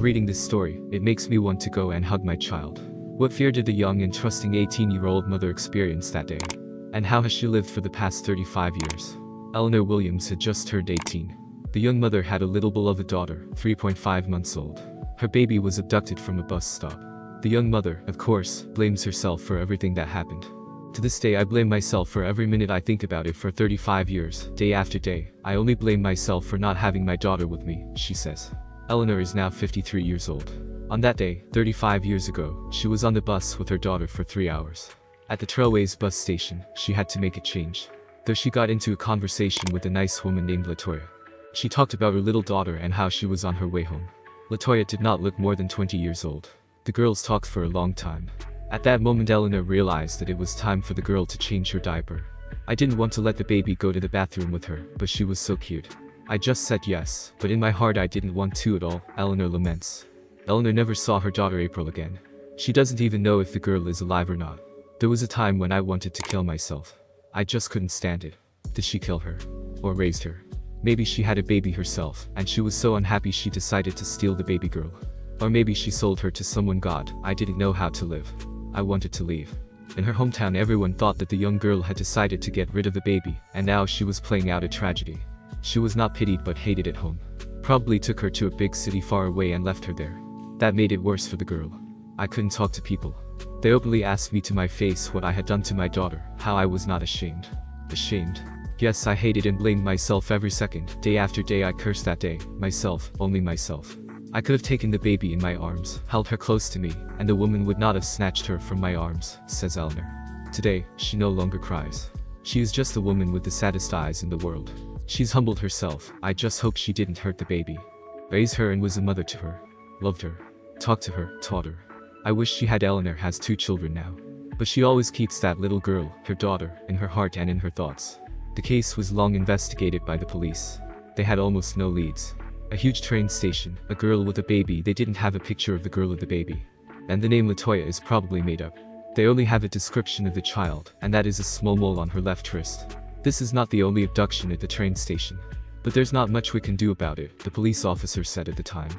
reading this story, it makes me want to go and hug my child. What fear did the young and trusting 18-year-old mother experience that day? And how has she lived for the past 35 years? Eleanor Williams had just turned 18. The young mother had a little beloved daughter, 3.5 months old. Her baby was abducted from a bus stop. The young mother, of course, blames herself for everything that happened. To this day I blame myself for every minute I think about it. For 35 years, day after day, I only blame myself for not having my daughter with me, she says. Eleanor is now 53 years old. On that day, 35 years ago, she was on the bus with her daughter for 3 hours. At the Trailways bus station, she had to make a change. Though she got into a conversation with a nice woman named Latoya. She talked about her little daughter and how she was on her way home. Latoya did not look more than 20 years old. The girls talked for a long time. At that moment Eleanor realized that it was time for the girl to change her diaper. I didn't want to let the baby go to the bathroom with her, but she was so cute. I just said yes, but in my heart I didn't want to at all, Eleanor laments. Eleanor never saw her daughter April again. She doesn't even know if the girl is alive or not. There was a time when I wanted to kill myself. I just couldn't stand it. Did she kill her? Or raised her? Maybe she had a baby herself, and she was so unhappy she decided to steal the baby girl. Or maybe she sold her to someone. God, I didn't know how to live. I wanted to leave. In her hometown everyone thought that the young girl had decided to get rid of the baby, and now she was playing out a tragedy. She was not pitied but hated at home. Probably took her to a big city far away and left her there. That made it worse for the girl. I couldn't talk to people. They openly asked me to my face what I had done to my daughter, how I was not ashamed. Ashamed? Yes, I hated and blamed myself every second. Day after day I cursed that day, myself, only myself. I could have taken the baby in my arms, held her close to me, and the woman would not have snatched her from my arms, says Eleanor. Today, she no longer cries. She is just a woman with the saddest eyes in the world. She's humbled herself. I just hope she didn't hurt the baby. Raised her and was a mother to her. Loved her. Talked to her, taught her. I wish she had. Eleanor has 2 children now. But she always keeps that little girl, her daughter, in her heart and in her thoughts. The case was long investigated by the police. They had almost no leads. A huge train station, a girl with a baby. They didn't have a picture of the girl with the baby. And the name Latoya is probably made up. They only have a description of the child, and that is a small mole on her left wrist. This is not the only abduction at the train station. But there's not much we can do about it, the police officer said at the time.